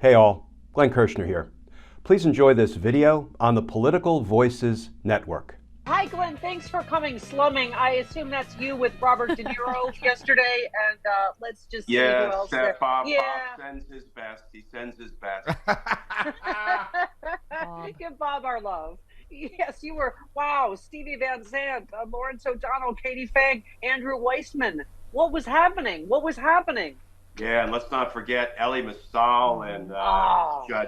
Hey all, Glenn Kirschner here. Please enjoy this video on the Political Voices Network. Hi, Glenn. Thanks for coming slumming. I assume that's you with Robert De Niro yesterday, and let's just see who else there. Bob sends his best. He sends his best. Give Bob our love. Yes, you were. Wow, Stevie Van Zandt, Lawrence O'Donnell, Katie Fagg, Andrew Weissman. What was happening? Yeah, and let's not forget Elie Mystal and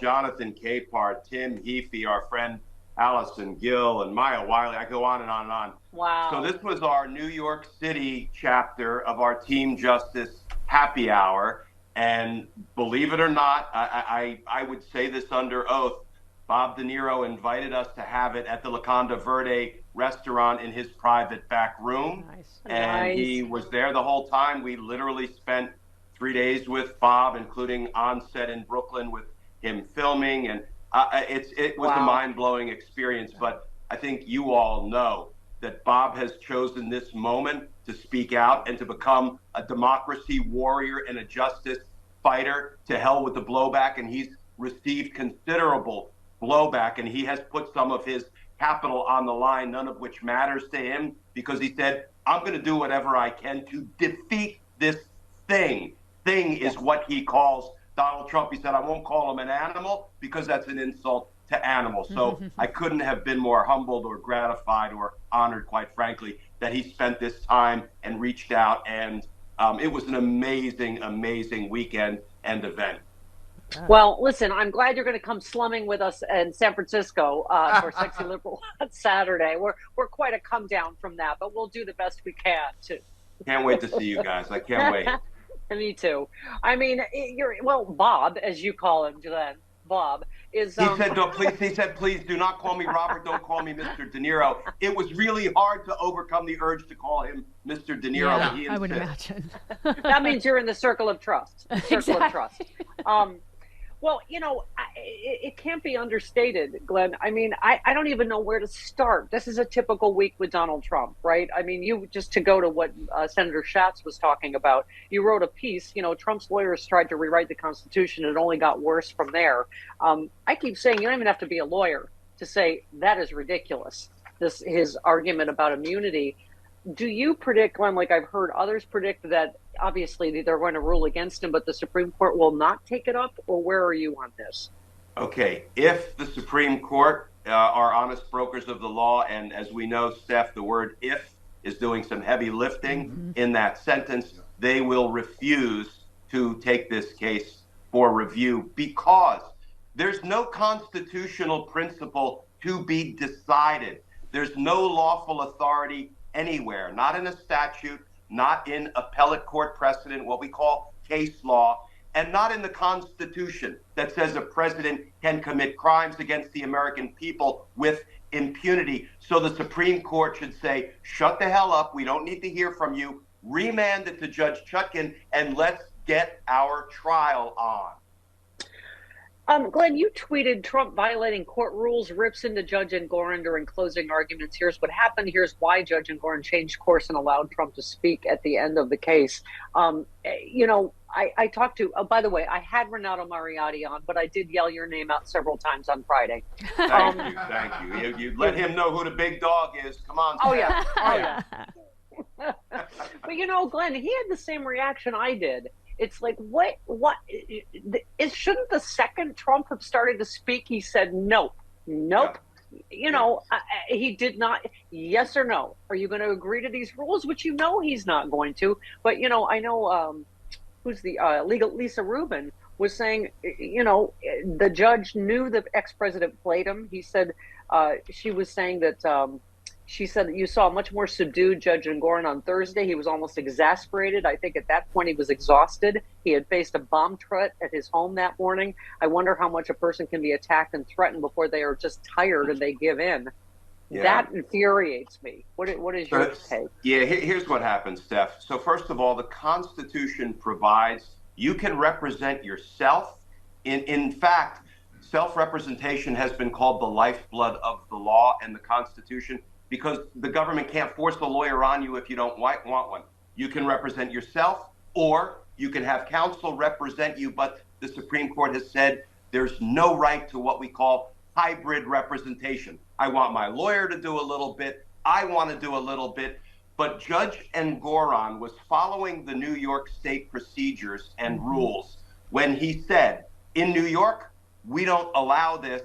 Jonathan Capehart, Tim Heaphy, our friend Allison Gill, and Maya Wiley. I go on and on and on. Wow. So this was our New York City chapter of our Team Justice happy hour. And believe it or not, I would say this under oath, Bob De Niro invited us to have it at the Laconda Verde restaurant in his private back room. Nice. And he was there the whole time. We literally spent 3 days with Bob, including on set in Brooklyn with him filming. And it was a mind-blowing experience. But I think you all know that Bob has chosen this moment to speak out and to become a democracy warrior and a justice fighter. To hell with the blowback. And he's received considerable blowback, and he has put some of his capital on the line, none of which matters to him, because he said, I'm going to do whatever I can to defeat this thing. Thing is what he calls Donald Trump. He said, I won't call him an animal because that's an insult to animals. So I couldn't have been more humbled or gratified or honored, quite frankly, that he spent this time and reached out. And it was an amazing, amazing weekend and event. Well, listen, I'm glad you're going to come slumming with us in San Francisco for Sexy Liberal on Saturday. We're quite a come down from that, but we'll do the best we can too. Can't wait to see you guys. I can't wait. Me too. I mean, Bob, as you call him, Glenn, Bob is. He said, no, please. He said, please do not call me Robert. Don't call me Mr. De Niro. It was really hard to overcome the urge to call him Mr. De Niro. Yeah, I would imagine. That means you're in the circle of trust. Exactly. Of trust. Well, it can't be understated, Glenn. I mean, I don't even know where to start. This is a typical week with Donald Trump, right? I mean, just to go to what Senator Schatz was talking about, you wrote a piece, Trump's lawyers tried to rewrite the Constitution. It only got worse from there. I keep saying you don't even have to be a lawyer to say that is ridiculous, his argument about immunity. Do you predict, Glenn, like I've heard others predict, that obviously they're going to rule against him, but the Supreme Court will not take it up? Or where are you on this? Okay, if the Supreme Court are honest brokers of the law, and as we know, Steph, the word if is doing some heavy lifting in that sentence, they will refuse to take this case for review because there's no constitutional principle to be decided. There's no lawful authority anywhere, not in a statute, not in appellate court precedent, what we call case law, and not in the Constitution that says a president can commit crimes against the American people with impunity. So the Supreme Court should say, shut the hell up. We don't need to hear from you. Remand it to Judge Chutkan and let's get our trial on. Glenn, you tweeted Trump violating court rules, rips into Judge Engoron during closing arguments. Here's what happened. Here's why Judge Engoron changed course and allowed Trump to speak at the end of the case. I talked to, by the way, I had Renato Mariotti on, but I did yell your name out several times on Friday. Thank you. You let him know who the big dog is. Come on. Oh, yeah. But, Glenn, he had the same reaction I did. It's like, shouldn't the second Trump have started to speak, he said, nope. Yeah. He did not. Yes or no? Are you going to agree to these rules? Which he's not going to. But, I know who's the Lisa Rubin was saying, the judge knew the ex-president played him. He said she was saying that she said that you saw a much more subdued Judge Engoron on Thursday. He was almost exasperated. I think at that point he was exhausted. He had faced a bomb threat at his home that morning. I wonder how much a person can be attacked and threatened before they are just tired and they give in. Yeah. That infuriates me. What is your take? Yeah, here's what happens, Steph. So first of all, the Constitution provides you can represent yourself. In fact, self-representation has been called the lifeblood of the law and the Constitution, because the government can't force a lawyer on you if you don't want one. You can represent yourself, or you can have counsel represent you, but the Supreme Court has said there's no right to what we call hybrid representation. I want my lawyer to do a little bit. I want to do a little bit. But Judge Engoron was following the New York State procedures and rules when he said, in New York, we don't allow this.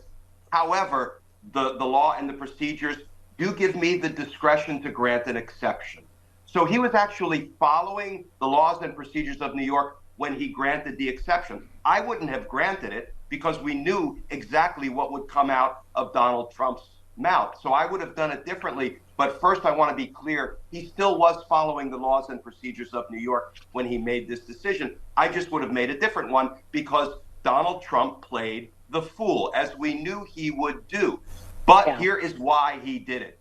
However, the law and the procedures do give me the discretion to grant an exception. So he was actually following the laws and procedures of New York when he granted the exception. I wouldn't have granted it because we knew exactly what would come out of Donald Trump's mouth. So I would have done it differently. But first, I want to be clear, he still was following the laws and procedures of New York when he made this decision. I just would have made a different one because Donald Trump played the fool, as we knew he would do. But here is why he did it.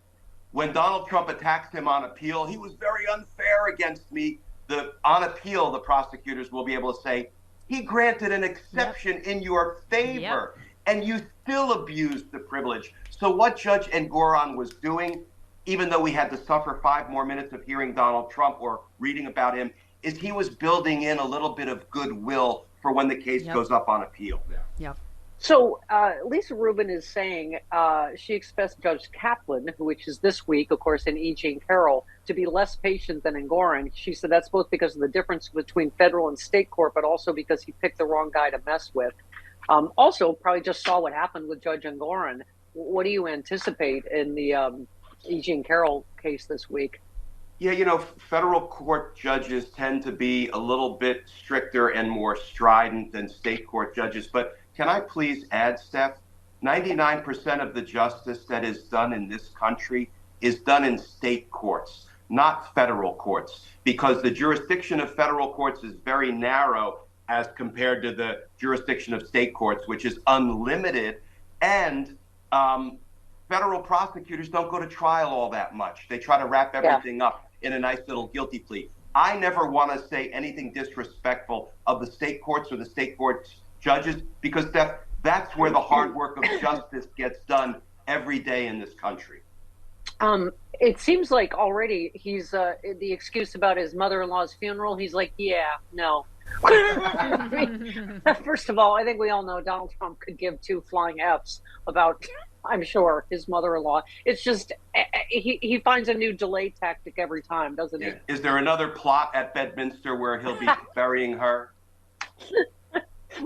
When Donald Trump attacked him on appeal, he was very unfair against me. On appeal, the prosecutors will be able to say, he granted an exception in your favor, and you still abused the privilege. So what Judge Engoron was doing, even though we had to suffer 5 more minutes of hearing Donald Trump or reading about him, is he was building in a little bit of goodwill for when the case goes up on appeal. So Lisa Rubin is saying she expects Judge Kaplan, which is this week, of course, in E. Jean Carroll, to be less patient than Engoron. She said that's both because of the difference between federal and state court, but also because he picked the wrong guy to mess with. Also, probably just saw what happened with Judge Engoron. What do you anticipate in the E. Jean Carroll case this week? Yeah, you know, federal court judges tend to be a little bit stricter and more strident than state court judges. But can I please add, Steph, 99% of the justice that is done in this country is done in state courts, not federal courts, because the jurisdiction of federal courts is very narrow as compared to the jurisdiction of state courts, which is unlimited. And federal prosecutors don't go to trial all that much. They try to wrap everything up in a nice little guilty plea. I never want to say anything disrespectful of the state courts or the state courts judges, because that's where the hard work of justice gets done every day in this country. It seems like already he's the excuse about his mother-in-law's funeral. He's like, no. First of all, I think we all know Donald Trump could give 2 flying Fs about, I'm sure, his mother-in-law. It's just he finds a new delay tactic every time, doesn't he? Is there another plot at Bedminster where he'll be burying her?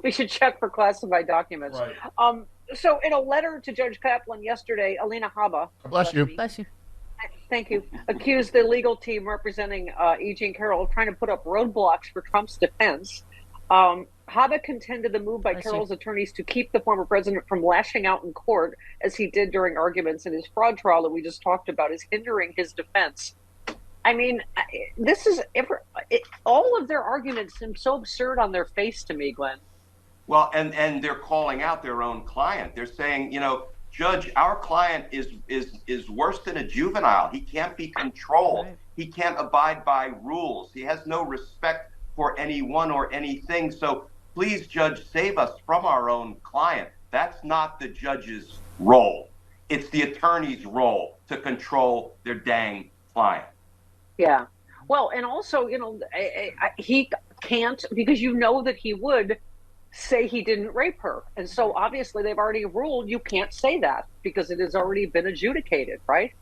We should check for classified documents. Right. So in a letter to Judge Kaplan yesterday, Alina Habba, bless you. Thank you, accused the legal team representing E. Jean Carroll of trying to put up roadblocks for Trump's defense. Habba contended the move by Carroll's attorneys to keep the former president from lashing out in court, as he did during arguments in his fraud trial that we just talked about, is hindering his defense. I mean, this is all of their arguments seem so absurd on their face to me, Glenn. Well, and they're calling out their own client. They're saying, you know, Judge, our client is worse than a juvenile. He can't be controlled. Right. He can't abide by rules. He has no respect for anyone or anything. So please, Judge, save us from our own client. That's not the judge's role. It's the attorney's role to control their dang client. Yeah. Well, and also, you know, he can't, because you know that he would say he didn't rape her. And so obviously they've already ruled you can't say that because it has already been adjudicated, right?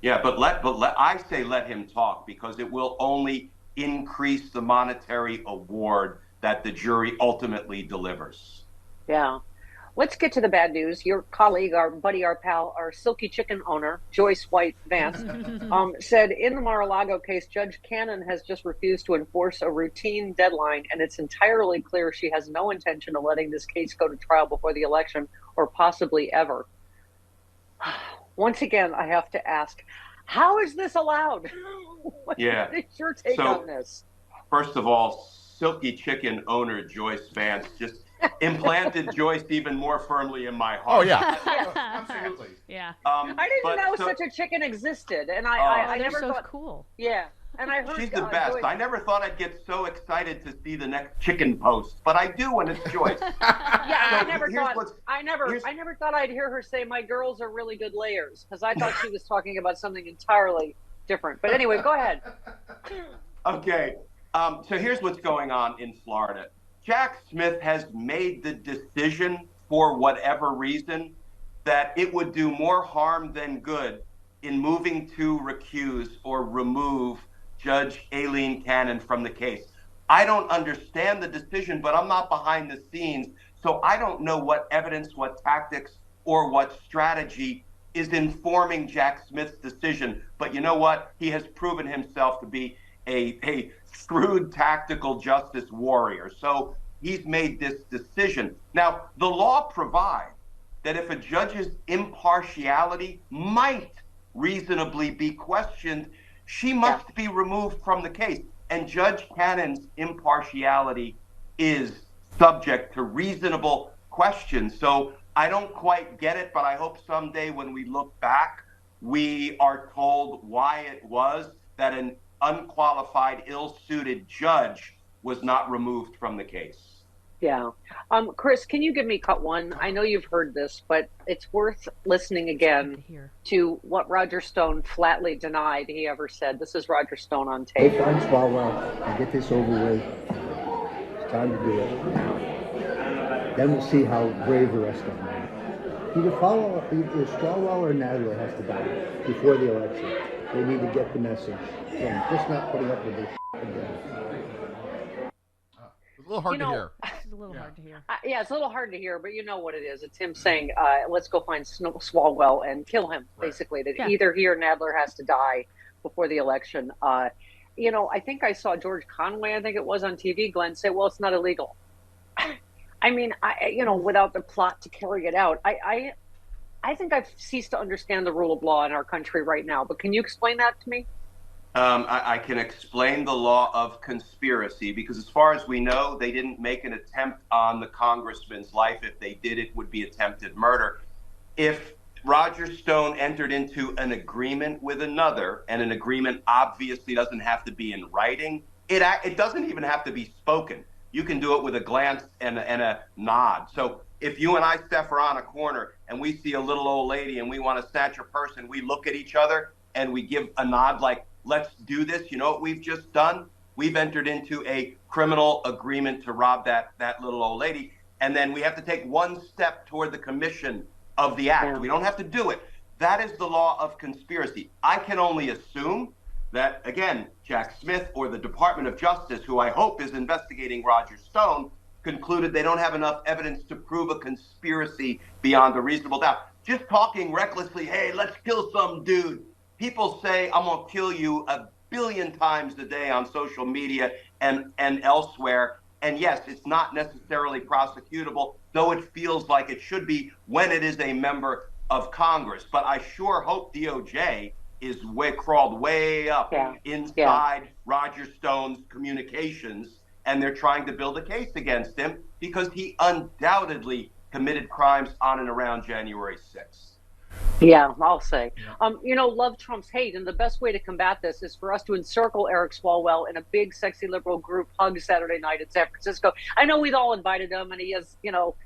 Yeah, but I say let him talk, because it will only increase the monetary award that the jury ultimately delivers. Yeah. Let's get to the bad news. Your colleague, our buddy, our pal, our Silky Chicken owner, Joyce White Vance, said in the Mar-a-Lago case, Judge Cannon has just refused to enforce a routine deadline, and it's entirely clear she has no intention of letting this case go to trial before the election, or possibly ever. Once again, I have to ask, how is this allowed? What is your take on this? First of all, Silky Chicken owner Joyce Vance just implanted Joyce even more firmly in my heart. Oh, yeah. Absolutely. Yeah. I didn't know such a chicken existed, and I never thought. Cool. Yeah. And I heard she's the best. Joyce. I never thought I'd get so excited to see the next chicken post, but I do when it's Joyce. Yeah, so I never thought I'd hear her say my girls are really good layers, because I thought she was talking about something entirely different. But anyway, go ahead. Okay. So here's what's going on in Florida. Jack Smith has made the decision for whatever reason that it would do more harm than good in moving to recuse or remove Judge Aileen Cannon from the case. I don't understand the decision, but I'm not behind the scenes, so I don't know what evidence, what tactics, or what strategy is informing Jack Smith's decision. But you know what? He has proven himself to be a shrewd tactical justice warrior. So he's made this decision. Now, the law provides that if a judge's impartiality might reasonably be questioned, she must be removed from the case. And Judge Cannon's impartiality is subject to reasonable questions. So I don't quite get it, but I hope someday when we look back, we are told why it was that an unqualified, ill-suited judge was not removed from the case. Yeah. Chris, can you give me cut one? I know you've heard this, but it's worth listening again to what Roger Stone flatly denied he ever said. This is Roger Stone on tape. If I'm Swalwell and get this over with, it's time to do it. Then we'll see how brave the rest of them are. Either Swalwell or Nadler has to die before the election. They need to get the message. And just not putting up with this again. It's a little hard to hear. It's a little hard to hear. Yeah, it's a little hard to hear, but you know what it is. It's him saying, let's go find Swalwell and kill him, basically. That either he or Nadler has to die before the election. I think I saw George Conway, I think it was on TV, Glenn, say, well, it's not illegal. I mean, without the plot to carry it out. I think I've ceased to understand the rule of law in our country right now, but can you explain that to me? I can explain the law of conspiracy because as far as we know, they didn't make an attempt on the congressman's life. If they did, it would be attempted murder. If Roger Stone entered into an agreement with another, and an agreement obviously doesn't have to be in writing, it doesn't even have to be spoken. You can do it with a glance and a nod. So if you and I, Steph, are on a corner and we see a little old lady and we want to snatch her purse and we look at each other and we give a nod like, let's do this. You know what we've just done? We've entered into a criminal agreement to rob that little old lady. And then we have to take one step toward the commission of the act. We don't have to do it. That is the law of conspiracy. I can only assume that, again, Jack Smith or the Department of Justice, who I hope is investigating Roger Stone, concluded they don't have enough evidence to prove a conspiracy beyond a reasonable doubt. Just talking recklessly, hey, let's kill some dude. People say, I'm going to kill you a billion times a day on social media and elsewhere. And yes, it's not necessarily prosecutable, though it feels like it should be when it is a member of Congress. But I sure hope DOJ is crawled way up inside Roger Stone's communications, and they're trying to build a case against him because he undoubtedly committed crimes on and around January 6th. Yeah, I'll say. Love trumps hate, and the best way to combat this is for us to encircle Eric Swalwell in a big, sexy liberal group hug Saturday night in San Francisco. I know we've all invited him, and he has,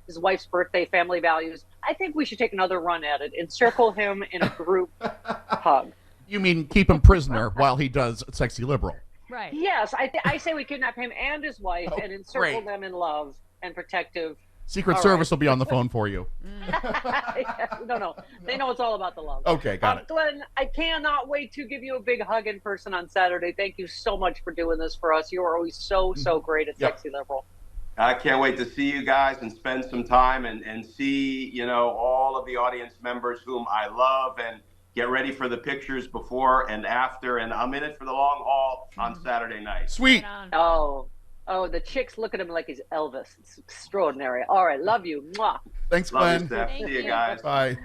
his wife's birthday, family values. I think we should take another run at it. Encircle him in a group hug. You mean keep him prisoner while he does sexy liberal? Right. Yes, I say we kidnap him and his wife and encircle them in love and protective. Secret Service will be on the phone for you. No. They know it's all about the love. Okay, got it. Glenn, I cannot wait to give you a big hug in person on Saturday. Thank you so much for doing this for us. You are always so great at Sexy Liberal. I can't wait to see you guys and spend some time and see, all of the audience members whom I love and get ready for the pictures before and after. And I'm in it for the long haul on Saturday night. Sweet. Oh, the chicks look at him like he's Elvis. It's extraordinary. All right, love you. Mwah. Thanks, Glenn. Love you, Steph. See you guys. Bye.